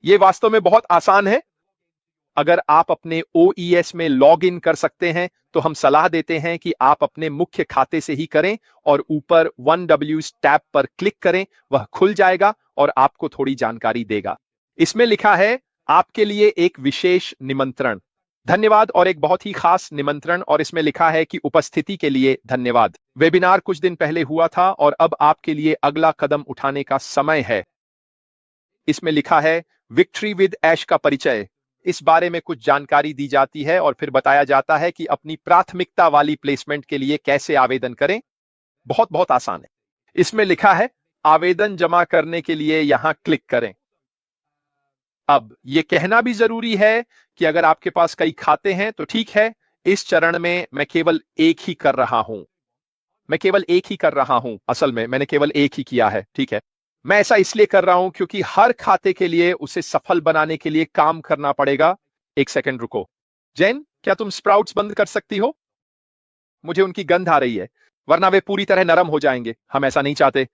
ये वास्तव में बहुत आसान है। अगर आप अपने OES में लॉग इन कर सकते हैं तो हम सलाह देते हैं कि आप अपने मुख्य खाते से ही करें और ऊपर 1W टैब पर क्लिक करें, वह खुल जाएगा और आपको थोड़ी जानकारी देगा। इसमें लिखा है आपके लिए एक विशेष निमंत्रण, धन्यवाद, और एक बहुत ही खास निमंत्रण, और इसमें लिखा है कि उपस्थिति के लिए धन्यवाद। वेबिनार कुछ दिन पहले हुआ था और अब आपके लिए अगला कदम उठाने का समय है। इसमें लिखा है विक्ट्री विद ऐश का परिचय। इस बारे में कुछ जानकारी दी जाती है और फिर बताया जाता है कि अपनी प्राथमिकता वाली प्लेसमेंट के लिए कैसे आवेदन करें। बहुत बहुत आसान है। इसमें लिखा है आवेदन जमा करने के लिए यहां क्लिक करें। अब यह कहना भी जरूरी है कि अगर आपके पास कई खाते हैं तो ठीक है, इस चरण में मैं केवल एक ही कर रहा हूं। असल में मैंने केवल एक ही किया है, ठीक है। मैं ऐसा इसलिए कर रहा हूं क्योंकि हर खाते के लिए उसे सफल बनाने के लिए काम करना पड़ेगा। एक सेकंड रुको। जैन, क्या तुम स्प्राउट्स बंद कर सकती हो? मुझे उनकी गंध आ रही है, वरना वे पूरी तरह नरम हो जाएंगे। हम ऐसा नहीं चाहते।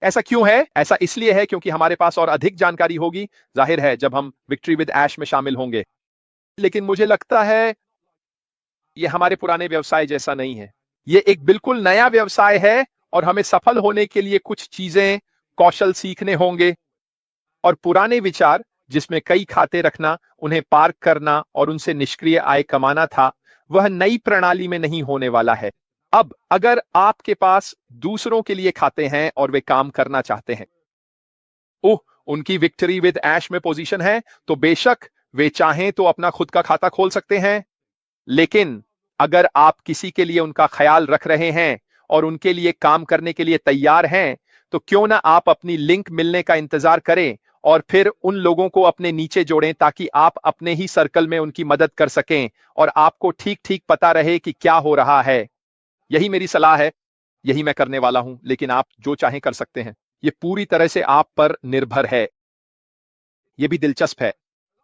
ऐसा क्यों है? ऐसा इसलिए है क्योंकि हमारे पास और अधिक जानकारी होगी, जाहिर है, जब हम विक्ट्री विद ऐश में शामिल होंगे। लेकिन मुझे लगता है यह हमारे पुराने व्यवसाय जैसा नहीं है। यह एक बिल्कुल नया व्यवसाय है और हमें सफल होने के लिए कुछ चीजें, कौशल सीखने होंगे। और पुराने विचार, जिसमें कई खाते रखना, उन्हें पार्क करना और उनसे निष्क्रिय आय कमाना था, वह नई प्रणाली में नहीं होने वाला है। अब अगर आपके पास दूसरों के लिए खाते हैं और वे काम करना चाहते हैं, ओह, उनकी विक्ट्री विद ऐश में पोजीशन है, तो बेशक वे चाहें तो अपना खुद का खाता खोल सकते हैं। लेकिन अगर आप किसी के लिए उनका ख्याल रख रहे हैं और उनके लिए काम करने के लिए तैयार हैं, तो क्यों ना आप अपनी लिंक मिलने का इंतजार करें और फिर उन लोगों को अपने नीचे जोड़ें ताकि आप अपने ही सर्कल में उनकी मदद कर सकें और आपको ठीक ठीक पता रहे कि क्या हो रहा है। यही मेरी सलाह है, यही मैं करने वाला हूं, लेकिन आप जो चाहें कर सकते हैं। यह पूरी तरह से आप पर निर्भर है। यह भी दिलचस्प है,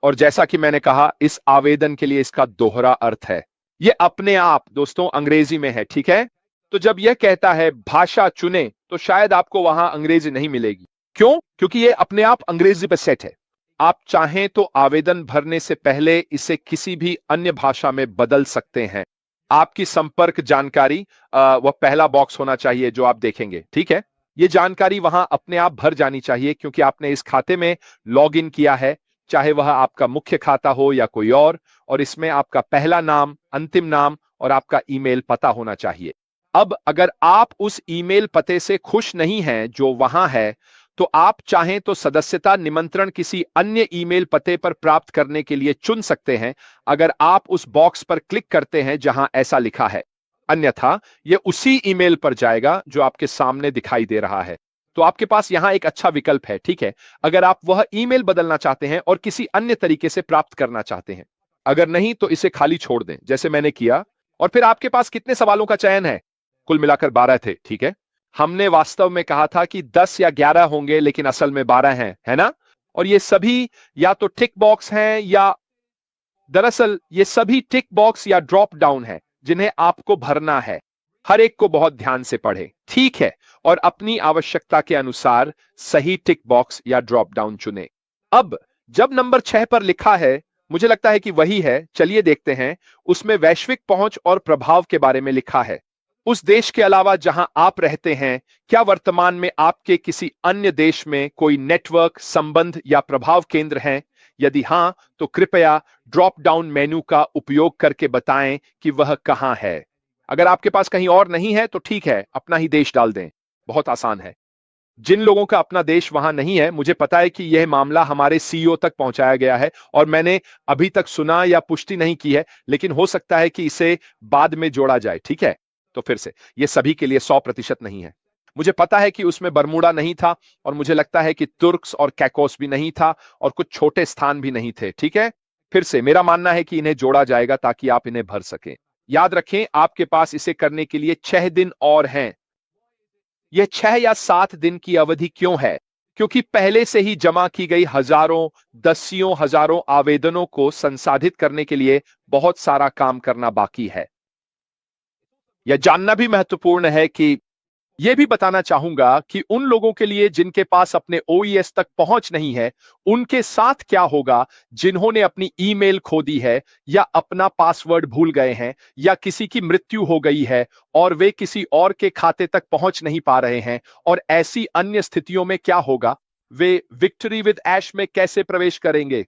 और जैसा कि मैंने कहा, इस आवेदन के लिए इसका दोहरा अर्थ है। यह अपने आप दोस्तों अंग्रेजी में है, ठीक है। तो जब यह कहता है भाषा चुने, तो शायद आपको वहां अंग्रेजी नहीं मिलेगी। क्यों? क्योंकि यह अपने आप अंग्रेजी पर सेट है। आप चाहें तो आवेदन भरने से पहले इसे किसी भी अन्य भाषा में बदल सकते हैं। आपकी संपर्क जानकारी, वह पहला बॉक्स होना चाहिए जो आप देखेंगे, ठीक है। यह जानकारी वहां अपने आप भर जानी चाहिए क्योंकि आपने इस खाते में लॉग इन किया है, चाहे वह आपका मुख्य खाता हो या कोई और इसमें आपका पहला नाम, अंतिम नाम और आपका ईमेल पता होना चाहिए। अब अगर आप उस ईमेल पते से खुश नहीं हैं जो वहां है, तो आप चाहें तो सदस्यता निमंत्रण किसी अन्य ईमेल पते पर प्राप्त करने के लिए चुन सकते हैं, अगर आप उस बॉक्स पर क्लिक करते हैं जहां ऐसा लिखा है। अन्यथा यह उसी ईमेल पर जाएगा जो आपके सामने दिखाई दे रहा है। तो आपके पास यहां एक अच्छा विकल्प है, ठीक है, अगर आप वह ईमेल बदलना चाहते हैं और किसी अन्य तरीके से प्राप्त करना चाहते हैं। अगर नहीं तो इसे खाली छोड़ दें, जैसे मैंने किया। और फिर आपके पास कितने सवालों का चयन है? कुल मिलाकर 12 थे, ठीक है। हमने वास्तव में कहा था कि 10 या 11 होंगे, लेकिन असल में 12 हैं, है ना। और ये सभी या तो टिक बॉक्स हैं या दरअसल ये सभी टिक बॉक्स या ड्रॉप डाउन है जिन्हें आपको भरना है। हर एक को बहुत ध्यान से पढ़ें, ठीक है, और अपनी आवश्यकता के अनुसार सही टिक बॉक्स या ड्रॉप डाउन चुनें। अब जब नंबर 6 पर लिखा है, मुझे लगता है कि वही है, चलिए देखते हैं। उसमें वैश्विक पहुंच और प्रभाव के बारे में लिखा है। उस देश के अलावा जहां आप रहते हैं, क्या वर्तमान में आपके किसी अन्य देश में कोई नेटवर्क, संबंध या प्रभाव केंद्र हैं? यदि हां, तो कृपया ड्रॉप डाउन मेनू का उपयोग करके बताएं कि वह कहां है। अगर आपके पास कहीं और नहीं है तो ठीक है, अपना ही देश डाल दें, बहुत आसान है। जिन लोगों का अपना देश वहां नहीं है, मुझे पता है कि यह मामला हमारे CEO तक पहुंचाया गया है और मैंने अभी तक सुना या पुष्टि नहीं की है, लेकिन हो सकता है कि इसे बाद में जोड़ा जाए, ठीक है। तो फिर से, यह सभी के लिए 100% नहीं है। मुझे पता है कि उसमें बरमूडा नहीं था और मुझे लगता है कि तुर्क्स और कैकोस भी नहीं था और कुछ छोटे स्थान भी नहीं थे, ठीक है। फिर से मेरा मानना है कि इन्हें जोड़ा जाएगा ताकि आप इन्हें भर सकें। याद रखें, आपके पास इसे करने के लिए 6 दिन और हैं। यह 6 या 7 दिन की अवधि क्यों है? क्योंकि पहले से ही जमा की गई हजारों, दसियों हजारों आवेदनों को संसाधित करने के लिए बहुत सारा काम करना बाकी है। यह जानना भी महत्वपूर्ण है कि यह भी बताना चाहूंगा कि उन लोगों के लिए जिनके पास अपने ओईएस तक पहुंच नहीं है, उनके साथ क्या होगा जिन्होंने अपनी ईमेल खो दी है या अपना पासवर्ड भूल गए हैं या किसी की मृत्यु हो गई है और वे किसी और के खाते तक पहुंच नहीं पा रहे हैं, और ऐसी अन्य स्थितियों में क्या होगा, वे विक्ट्री विद ऐश में कैसे प्रवेश करेंगे?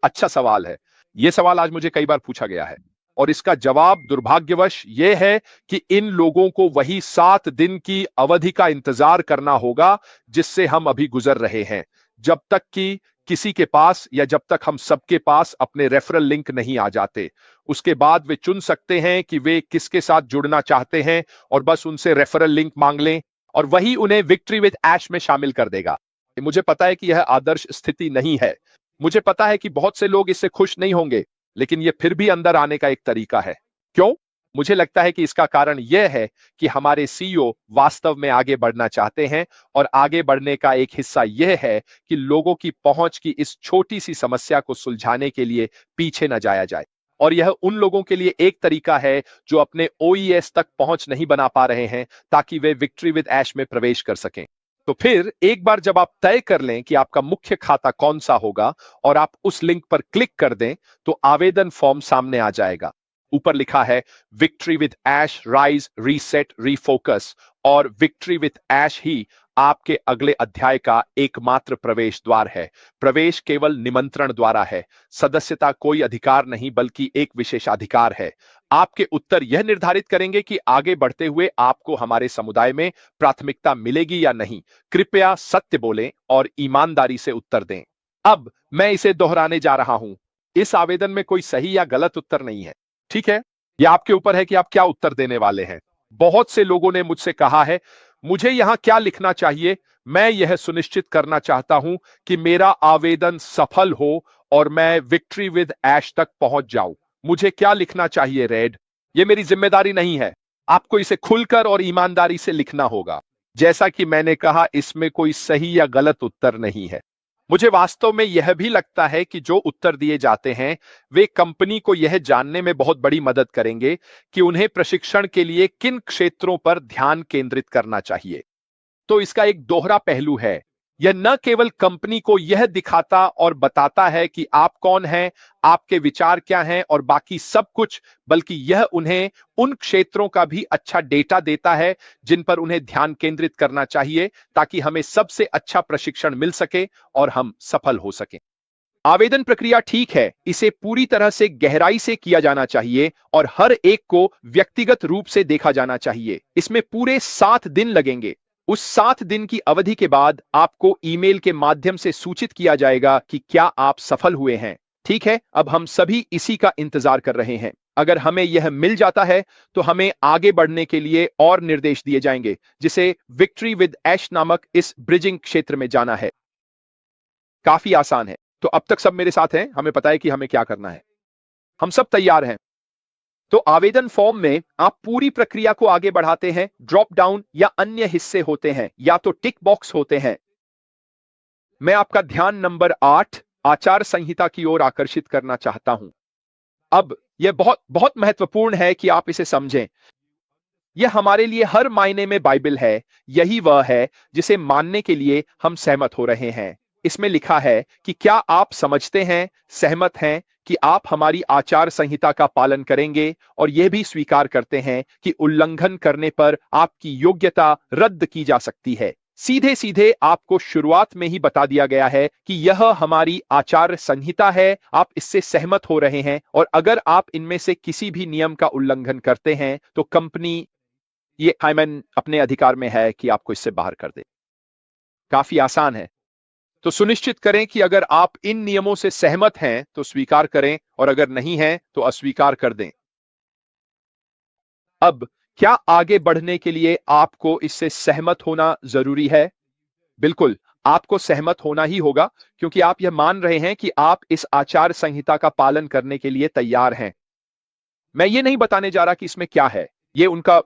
अच्छा सवाल है। यह सवाल आज मुझे कई बार पूछा गया है और इसका जवाब दुर्भाग्यवश यह है कि इन लोगों को वही 7 दिन की अवधि का इंतजार करना होगा जिससे हम अभी गुजर रहे हैं, जब तक कि किसी के पास या जब तक हम सबके पास अपने रेफरल लिंक नहीं आ जाते। उसके बाद वे चुन सकते हैं कि वे किसके साथ जुड़ना चाहते हैं और बस उनसे रेफरल लिंक मांग लें और वही उन्हें विक्ट्री विद ऐश में शामिल कर देगा। मुझे पता है कि यह आदर्श स्थिति नहीं है। मुझे पता है कि बहुत से लोग इससे खुश नहीं होंगे, लेकिन यह फिर भी अंदर आने का एक तरीका है। क्यों? मुझे लगता है कि इसका कारण यह है कि हमारे सीईओ वास्तव में आगे बढ़ना चाहते हैं और आगे बढ़ने का एक हिस्सा यह है कि लोगों की पहुंच की इस छोटी सी समस्या को सुलझाने के लिए पीछे न जाया जाए। और यह उन लोगों के लिए एक तरीका है जो अपने ओईएस तक पहुंच नहीं बना पा रहे हैं, ताकि वे विक्ट्री विद ऐश में प्रवेश कर सकें। तो फिर एक बार जब आप तय कर लें कि आपका मुख्य खाता कौन सा होगा और आप उस लिंक पर क्लिक कर दें, तो आवेदन फॉर्म सामने आ जाएगा। ऊपर लिखा है victory with ash rise reset refocus, और विक्ट्री विद ऐश ही आपके अगले अध्याय का एकमात्र प्रवेश द्वार है। प्रवेश केवल निमंत्रण द्वारा है। सदस्यता कोई अधिकार नहीं बल्कि एक विशेषाधिकार है। आपके उत्तर यह निर्धारित करेंगे कि आगे बढ़ते हुए आपको हमारे समुदाय में प्राथमिकता मिलेगी या नहीं। कृपया सत्य बोलें और ईमानदारी से उत्तर दें। अब मैं इसे दोहराने जा रहा हूं। इस आवेदन में कोई सही या गलत उत्तर नहीं है, ठीक है? यह आपके ऊपर है कि आप क्या उत्तर देने वाले हैं। बहुत से लोगों ने मुझसे कहा है, मुझे यहां क्या लिखना चाहिए? मैं यह सुनिश्चित करना चाहता हूं कि मेरा आवेदन सफल हो और मैं विक्ट्री विद ऐश तक पहुंच जाऊं। मुझे क्या लिखना चाहिए रेड? यह मेरी जिम्मेदारी नहीं है। आपको इसे खुलकर और ईमानदारी से लिखना होगा। जैसा कि मैंने कहा, इसमें कोई सही या गलत उत्तर नहीं है। मुझे वास्तव में यह भी लगता है कि जो उत्तर दिए जाते हैं वे कंपनी को यह जानने में बहुत बड़ी मदद करेंगे कि उन्हें प्रशिक्षण के लिए किन क्षेत्रों पर ध्यान केंद्रित करना चाहिए। तो इसका एक दोहरा पहलू है। यह न केवल कंपनी को यह दिखाता और बताता है कि आप कौन हैं, आपके विचार क्या हैं और बाकी सब कुछ, बल्कि यह उन्हें उन क्षेत्रों का भी अच्छा डेटा देता है जिन पर उन्हें ध्यान केंद्रित करना चाहिए, ताकि हमें सबसे अच्छा प्रशिक्षण मिल सके और हम सफल हो सकें। आवेदन प्रक्रिया ठीक है, इसे पूरी तरह से गहराई से किया जाना चाहिए और हर एक को व्यक्तिगत रूप से देखा जाना चाहिए। इसमें पूरे 7 दिन लगेंगे। उस 7 दिन की अवधि के बाद आपको ईमेल के माध्यम से सूचित किया जाएगा कि क्या आप सफल हुए हैं। ठीक है, अब हम सभी इसी का इंतजार कर रहे हैं। अगर हमें यह मिल जाता है तो हमें आगे बढ़ने के लिए और निर्देश दिए जाएंगे, जिसे विक्ट्री विद ऐश नामक इस ब्रिजिंग क्षेत्र में जाना है। काफी आसान है। तो अब तक सब मेरे साथ हैं, हमें पता है कि हमें क्या करना है। हम सब तैयार हैं। तो आवेदन फॉर्म में आप पूरी प्रक्रिया को आगे बढ़ाते हैं। ड्रॉप डाउन या अन्य हिस्से होते हैं, या तो टिक बॉक्स होते हैं। मैं आपका ध्यान नंबर 8 आचार संहिता की ओर आकर्षित करना चाहता हूं। अब यह बहुत बहुत महत्वपूर्ण है कि आप इसे समझें। यह हमारे लिए हर मायने में बाइबल है। यही वह है जिसे मानने के लिए हम सहमत हो रहे हैं। इसमें लिखा है कि क्या आप समझते हैं, सहमत हैं कि आप हमारी आचार संहिता का पालन करेंगे और यह भी स्वीकार करते हैं कि उल्लंघन करने पर आपकी योग्यता रद्द की जा सकती है। सीधे सीधे आपको शुरुआत में ही बता दिया गया है कि यह हमारी आचार संहिता है। आप इससे सहमत हो रहे हैं और अगर आप इनमें से किसी भी नियम का उल्लंघन करते हैं तो कंपनी ये हाइमन अपने अधिकार में है कि आपको इससे बाहर कर दे। काफी आसान है। तो सुनिश्चित करें कि अगर आप इन नियमों से सहमत हैं तो स्वीकार करें और अगर नहीं हैं तो अस्वीकार कर दें। अब क्या आगे बढ़ने के लिए आपको इससे सहमत होना जरूरी है? बिल्कुल, आपको सहमत होना ही होगा, क्योंकि आप यह मान रहे हैं कि आप इस आचार संहिता का पालन करने के लिए तैयार हैं। मैं ये नहीं बताने जा रहा कि इसमें क्या है। ये उनका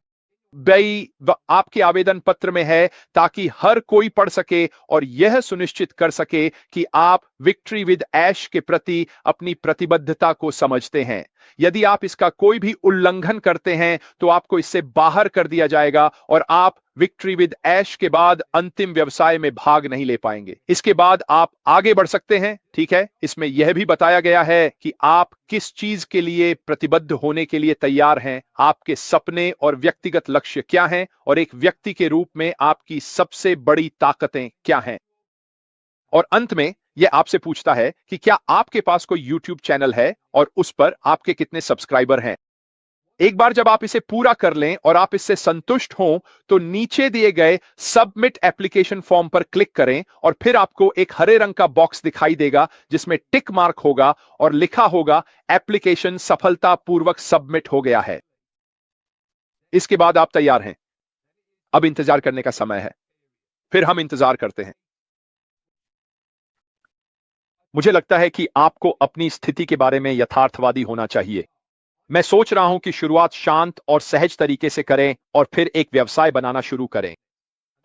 आपके आवेदन पत्र में है, ताकि हर कोई पढ़ सके और यह सुनिश्चित कर सके कि आप विक्ट्री विद ऐश के प्रति अपनी प्रतिबद्धता को समझते हैं। यदि आप इसका कोई भी उल्लंघन करते हैं तो आपको इससे बाहर कर दिया जाएगा और आप विक्ट्री विद ऐश के बाद अंतिम व्यवसाय में भाग नहीं ले पाएंगे। इसके बाद आप आगे बढ़ सकते हैं, ठीक है। इसमें यह भी बताया गया है कि आप किस चीज के लिए प्रतिबद्ध होने के लिए तैयार हैं, आपके सपने और व्यक्तिगत लक्ष्य क्या हैं और एक व्यक्ति के रूप में आपकी सबसे बड़ी ताकतें क्या हैं। और अंत में यह आपसे पूछता है कि क्या आपके पास कोई YouTube चैनल है और उस पर आपके कितने सब्सक्राइबर हैं। एक बार जब आप इसे पूरा कर लें और आप इससे संतुष्ट हों तो नीचे दिए गए सबमिट एप्लीकेशन फॉर्म पर क्लिक करें और फिर आपको एक हरे रंग का बॉक्स दिखाई देगा जिसमें टिक मार्क होगा और लिखा होगा एप्लीकेशन सफलतापूर्वक सबमिट हो गया है। इसके बाद आप तैयार हैं। अब इंतजार करने का समय है। फिर हम इंतजार करते हैं। मुझे लगता है कि आपको अपनी स्थिति के बारे में यथार्थवादी होना चाहिए। मैं सोच रहा हूं कि शुरुआत शांत और सहज तरीके से करें और फिर एक व्यवसाय बनाना शुरू करें।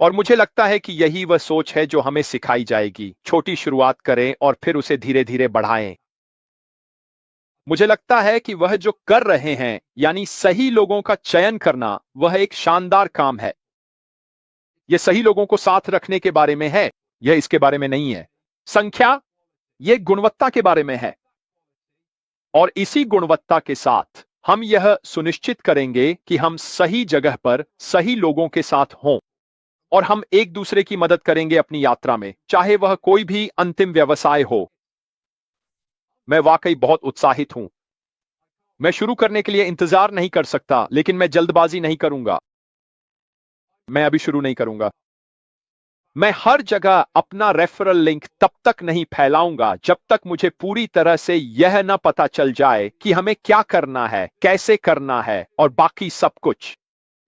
और मुझे लगता है कि यही वह सोच है जो हमें सिखाई जाएगी। छोटी शुरुआत करें और फिर उसे धीरे धीरे बढ़ाएं। मुझे लगता है कि वह जो कर रहे हैं, यानी सही लोगों का चयन करना, वह एक शानदार काम है। यह सही लोगों को साथ रखने के बारे में है, यह इसके बारे में नहीं है। संख्या, यह गुणवत्ता के बारे में है। और इसी गुणवत्ता के साथ हम यह सुनिश्चित करेंगे कि हम सही जगह पर सही लोगों के साथ हों और हम एक दूसरे की मदद करेंगे अपनी यात्रा में, चाहे वह कोई भी अंतिम व्यवसाय हो। मैं वाकई बहुत उत्साहित हूं। मैं शुरू करने के लिए इंतजार नहीं कर सकता, लेकिन मैं जल्दबाजी नहीं करूंगा। मैं अभी शुरू नहीं करूंगा। मैं हर जगह अपना रेफरल लिंक तब तक नहीं फैलाऊंगा जब तक मुझे पूरी तरह से यह न पता चल जाए कि हमें क्या करना है, कैसे करना है और बाकी सब कुछ।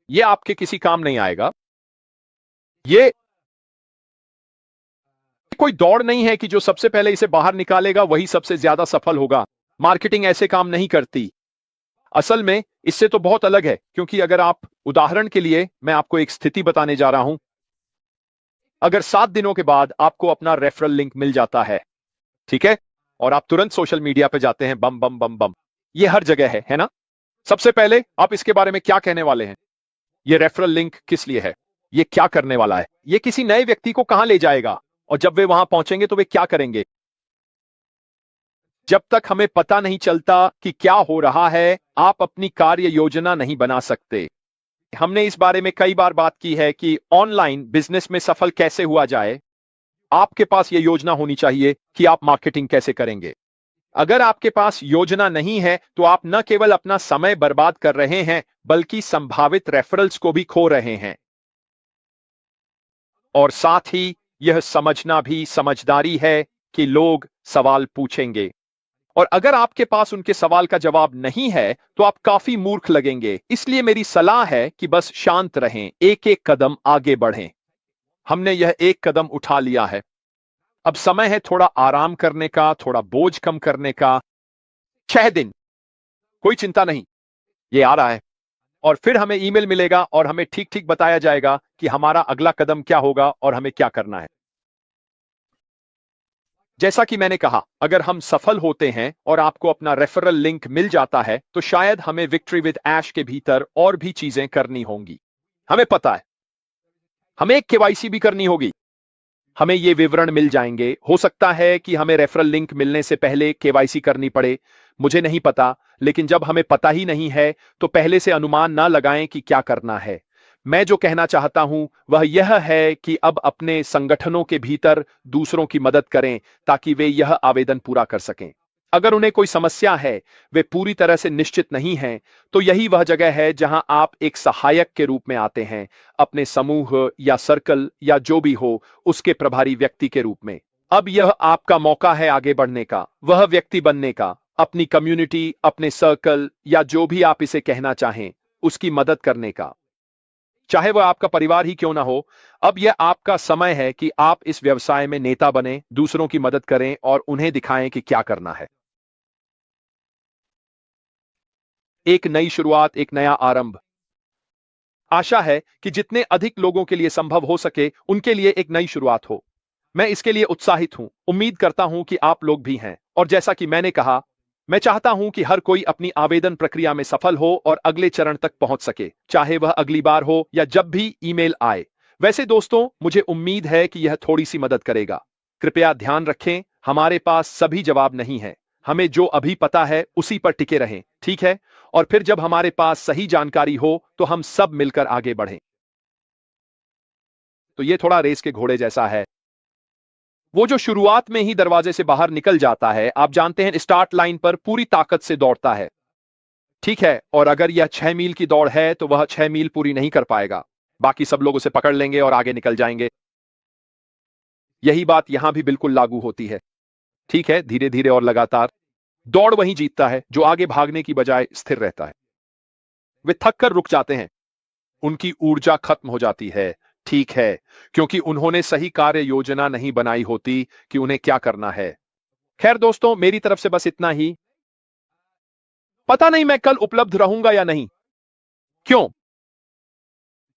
यह आपके किसी काम नहीं आएगा। यह कोई दौड़ नहीं है कि जो सबसे पहले इसे बाहर निकालेगा वही सबसे ज्यादा सफल होगा। मार्केटिंग ऐसे काम नहीं करती। असल में इससे तो बहुत अलग है, क्योंकि अगर आप, उदाहरण के लिए मैं आपको एक स्थिति बताने जा रहा हूं। अगर 7 दिनों के बाद आपको अपना रेफरल लिंक मिल जाता है, ठीक है, और आप तुरंत सोशल मीडिया पे जाते हैं, बम बम बम बम, ये हर जगह है ना। सबसे पहले आप इसके बारे में क्या कहने वाले हैं? ये रेफरल लिंक किस लिए है? ये क्या करने वाला है? ये किसी नए व्यक्ति को कहां ले जाएगा? और जब वे वहां पहुंचेंगे तो वे क्या करेंगे? जब तक हमें पता नहीं चलता कि क्या हो रहा है, आप अपनी कार्य योजना नहीं बना सकते। हमने इस बारे में कई बार बात की है कि ऑनलाइन बिजनेस में सफल कैसे हुआ जाए। आपके पास यह योजना होनी चाहिए कि आप मार्केटिंग कैसे करेंगे। अगर आपके पास योजना नहीं है तो आप न केवल अपना समय बर्बाद कर रहे हैं, बल्कि संभावित रेफरल्स को भी खो रहे हैं। और साथ ही यह समझना भी समझदारी है कि लोग सवाल पूछेंगे, और अगर आपके पास उनके सवाल का जवाब नहीं है तो आप काफी मूर्ख लगेंगे। इसलिए मेरी सलाह है कि बस शांत रहें, एक एक कदम आगे बढ़ें। हमने यह एक कदम उठा लिया है। अब समय है थोड़ा आराम करने का, थोड़ा बोझ कम करने का। 6 दिन, कोई चिंता नहीं, ये आ रहा है। और फिर हमें ईमेल मिलेगा और हमें ठीक ठीक बताया जाएगा कि हमारा अगला कदम क्या होगा और हमें क्या करना है। जैसा कि मैंने कहा, अगर हम सफल होते हैं और आपको अपना रेफरल लिंक मिल जाता है तो शायद हमें विक्ट्री विद ऐश के भीतर और भी चीजें करनी होंगी। हमें पता है, हमें एक केवाईसी भी करनी होगी। हमें ये विवरण मिल जाएंगे। हो सकता है कि हमें रेफरल लिंक मिलने से पहले केवाईसी करनी पड़े, मुझे नहीं पता। लेकिन जब हमें पता ही नहीं है तो पहले से अनुमान ना लगाएं कि क्या करना है। मैं जो कहना चाहता हूं वह यह है कि अब अपने संगठनों के भीतर दूसरों की मदद करें ताकि वे यह आवेदन पूरा कर सकें। अगर उन्हें कोई समस्या है, वे पूरी तरह से निश्चित नहीं हैं, तो यही वह जगह है जहां आप एक सहायक के रूप में आते हैं, अपने समूह या सर्कल या जो भी हो उसके प्रभारी व्यक्ति के रूप में। अब यह आपका मौका है आगे बढ़ने का, वह व्यक्ति बनने का, अपनी कम्युनिटी, अपने सर्कल या जो भी आप इसे कहना चाहें, उसकी मदद करने का, चाहे वह आपका परिवार ही क्यों ना हो। अब यह आपका समय है कि आप इस व्यवसाय में नेता बने, दूसरों की मदद करें और उन्हें दिखाएं कि क्या करना है। एक नई शुरुआत, एक नया आरंभ। आशा है कि जितने अधिक लोगों के लिए संभव हो सके उनके लिए एक नई शुरुआत हो। मैं इसके लिए उत्साहित हूं। उम्मीद करता हूं कि आप लोग भी हैं। और जैसा कि मैंने कहा, मैं चाहता हूं कि हर कोई अपनी आवेदन प्रक्रिया में सफल हो और अगले चरण तक पहुंच सके, चाहे वह अगली बार हो या जब भी ईमेल आए। वैसे दोस्तों, मुझे उम्मीद है कि यह थोड़ी सी मदद करेगा। कृपया ध्यान रखें, हमारे पास सभी जवाब नहीं है। हमें जो अभी पता है उसी पर टिके रहें, ठीक है? और फिर जब हमारे पास सही जानकारी हो तो हम सब मिलकर आगे बढ़ें। तो ये थोड़ा रेस के घोड़े जैसा है। वो जो शुरुआत में ही दरवाजे से बाहर निकल जाता है, आप जानते हैं, स्टार्ट लाइन पर पूरी ताकत से दौड़ता है, ठीक है? और अगर यह 6 मील की दौड़ है तो वह 6 मील पूरी नहीं कर पाएगा। बाकी सब लोग उसे पकड़ लेंगे और आगे निकल जाएंगे। यही बात यहां भी बिल्कुल लागू होती है, ठीक है? धीरे धीरे और लगातार दौड़ वही जीतता है जो आगे भागने की बजाय स्थिर रहता है। वे थक कर रुक जाते हैं, उनकी ऊर्जा खत्म हो जाती है, ठीक है, क्योंकि उन्होंने सही कार्य योजना नहीं बनाई होती कि उन्हें क्या करना है। खैर दोस्तों, मेरी तरफ से बस इतना ही। पता नहीं मैं कल उपलब्ध रहूंगा या नहीं। क्यों?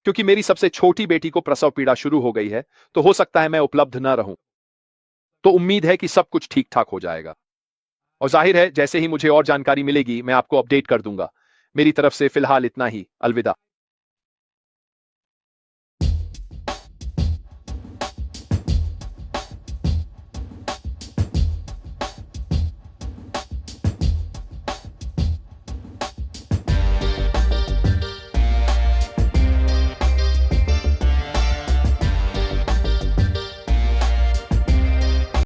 क्योंकि मेरी सबसे छोटी बेटी को प्रसव पीड़ा शुरू हो गई है, तो हो सकता है मैं उपलब्ध न रहूं। तो उम्मीद है कि सब कुछ ठीक ठाक हो जाएगा। और जाहिर है, जैसे ही मुझे और जानकारी मिलेगी मैं आपको अपडेट कर दूंगा। मेरी तरफ से फिलहाल इतना ही। अलविदा।